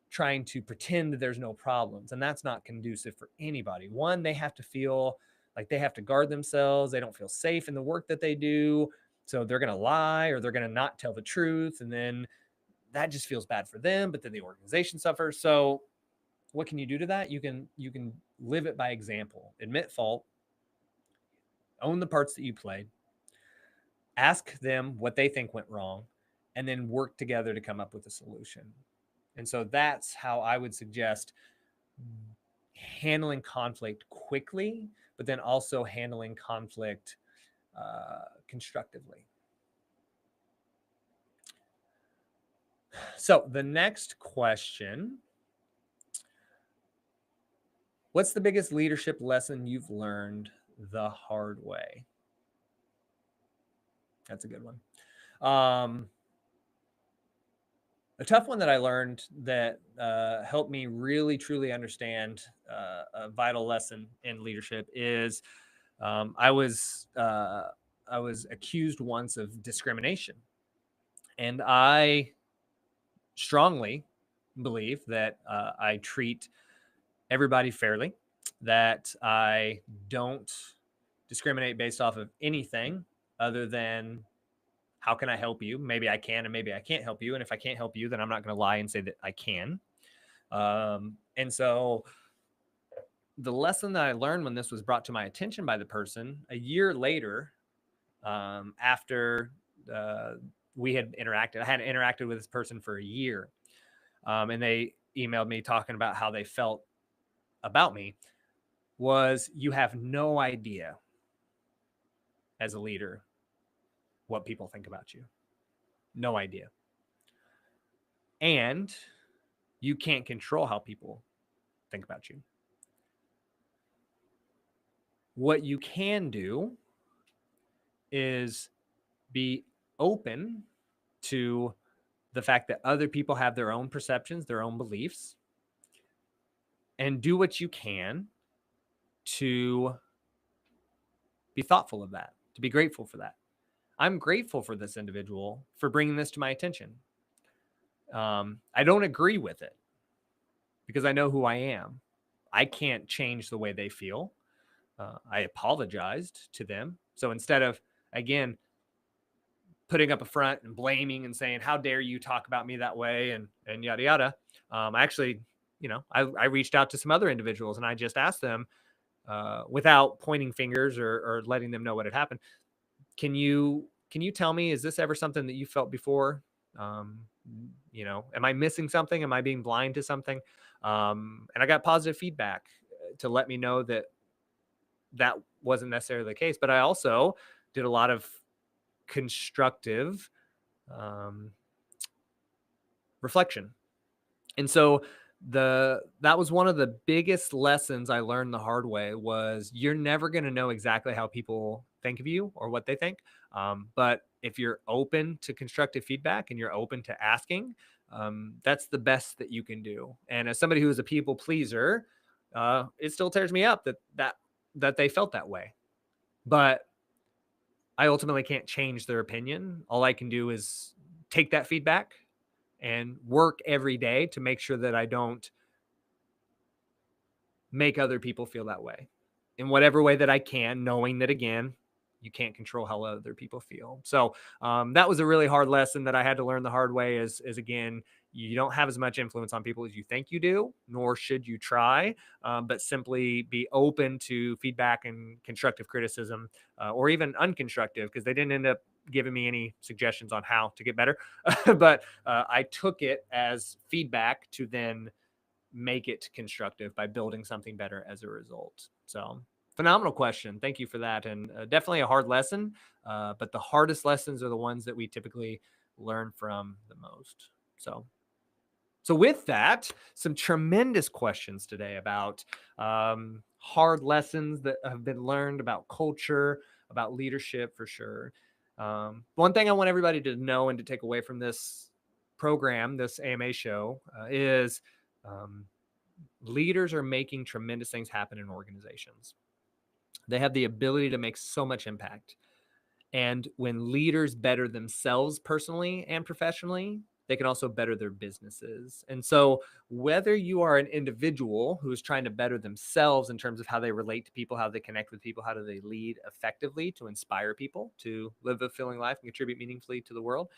trying to pretend that there's no problems. And that's not conducive for anybody. One, they have to feel like they have to guard themselves. They don't feel safe in the work that they do. So they're going to lie or they're going to not tell the truth. And then that just feels bad for them, but then the organization suffers. So what can you do to that? You can live it by example. Admit fault. Own the parts that you played. Ask them what they think went wrong, and then work together to come up with a solution. And so that's how I would suggest handling conflict quickly, but then also handling conflict constructively. So the next question, what's the biggest leadership lesson you've learned the hard way? That's a good one. A tough one that I learned that helped me really, truly understand a vital lesson in leadership is I was accused once of discrimination. And I strongly believe that I treat everybody fairly, that I don't discriminate based off of anything other than how can I help you? Maybe I can, and maybe I can't help you. And if I can't help you, then I'm not going to lie and say that I can. And so the lesson that I learned when this was brought to my attention by the person a year later, after we had interacted, I hadn't interacted with this person for a year. And they emailed me talking about how they felt about me, was you have no idea as a leader what people think about you. No idea. And you can't control how people think about you. What you can do is be open to the fact that other people have their own perceptions, their own beliefs, and do what you can to be thoughtful of that, to be grateful for that. I'm grateful for this individual for bringing this to my attention. I don't agree with it because I know who I am. I can't change the way they feel. I apologized to them. So instead of, again, putting up a front and blaming and saying, how dare you talk about me that way, and yada, yada. I actually, I reached out to some other individuals and I just asked them, without pointing fingers or letting them know what had happened. Can you tell me, is this ever something that you felt before? Am I missing something? Am I being blind to something? And I got positive feedback to let me know that that wasn't necessarily the case. But I also did a lot of constructive reflection. And so that was one of the biggest lessons I learned the hard way, was you're never going to know exactly how people think of you or what they think. But if you're open to constructive feedback and you're open to asking, that's the best that you can do. And as somebody who is a people pleaser, it still tears me up that they felt that way. But I ultimately can't change their opinion. All I can do is take that feedback and work every day to make sure that I don't make other people feel that way in whatever way that I can, knowing that, again, you can't control how other people feel. So that was a really hard lesson that I had to learn the hard way, is again, you don't have as much influence on people as you think you do, nor should you try, but simply be open to feedback and constructive criticism, or even unconstructive, because they didn't end up giving me any suggestions on how to get better. But I took it as feedback to then make it constructive by building something better as a result. So phenomenal question. Thank you for that. And definitely a hard lesson, but the hardest lessons are the ones that we typically learn from the most. So with that, some tremendous questions today about hard lessons that have been learned about culture, about leadership, for sure. One thing I want everybody to know and to take away from this program, this AMA show, is leaders are making tremendous things happen in organizations. They have the ability to make so much impact. And when leaders better themselves personally and professionally, they can also better their businesses. And so whether you are an individual who is trying to better themselves in terms of how they relate to people, how they connect with people, how do they lead effectively to inspire people to live a fulfilling life and contribute meaningfully to the world,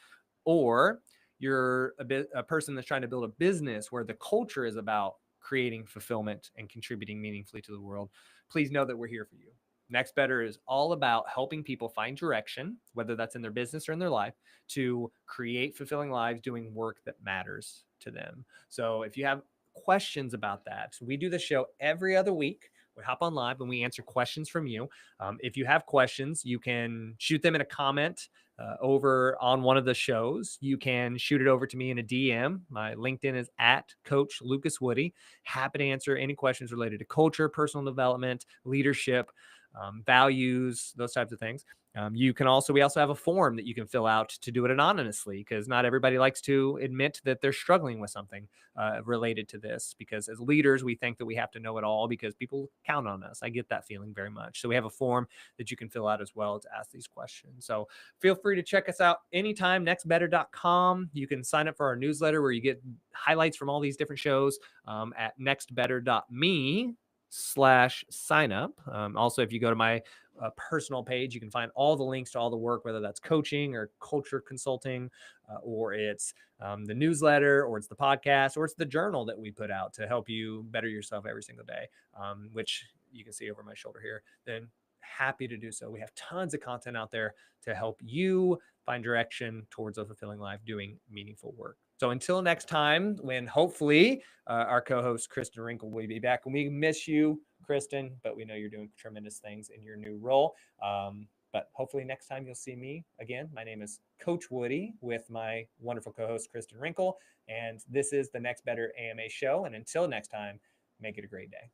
or you're a person that's trying to build a business where the culture is about creating fulfillment and contributing meaningfully to the world, please know that we're here for you. Next Better is all about helping people find direction, whether that's in their business or in their life, to create fulfilling lives doing work that matters to them. So if you have questions about that, we do the show every other week. We hop on live and we answer questions from you. If you have questions, you can shoot them in a comment over on one of the shows. You can shoot it over to me in a DM. My LinkedIn is at Coach Lucas Woody. Happy to answer any questions related to culture, personal development, leadership, values, those types of things. We also have a form that you can fill out to do it anonymously, because not everybody likes to admit that they're struggling with something related to this, because as leaders, we think that we have to know it all because people count on us. I get that feeling very much. So we have a form that you can fill out as well to ask these questions. So feel free to check us out anytime, nextbetter.com. You can sign up for our newsletter where you get highlights from all these different shows at nextbetter.me/sign up. Also, if you go to my personal page, you can find all the links to all the work, whether that's coaching or culture consulting, or it's the newsletter, or it's the podcast, or it's the journal that we put out to help you better yourself every single day, which you can see over my shoulder here. Then happy to do so. We have tons of content out there to help you find direction towards a fulfilling life doing meaningful work. So until next time, when hopefully our co-host Kristin Rinkel will be back. And we miss you, Kristin, but we know you're doing tremendous things in your new role. But hopefully next time you'll see me again. My name is Coach Woody with my wonderful co-host Kristin Rinkel, and this is the Next Better AMA show. And until next time, make it a great day.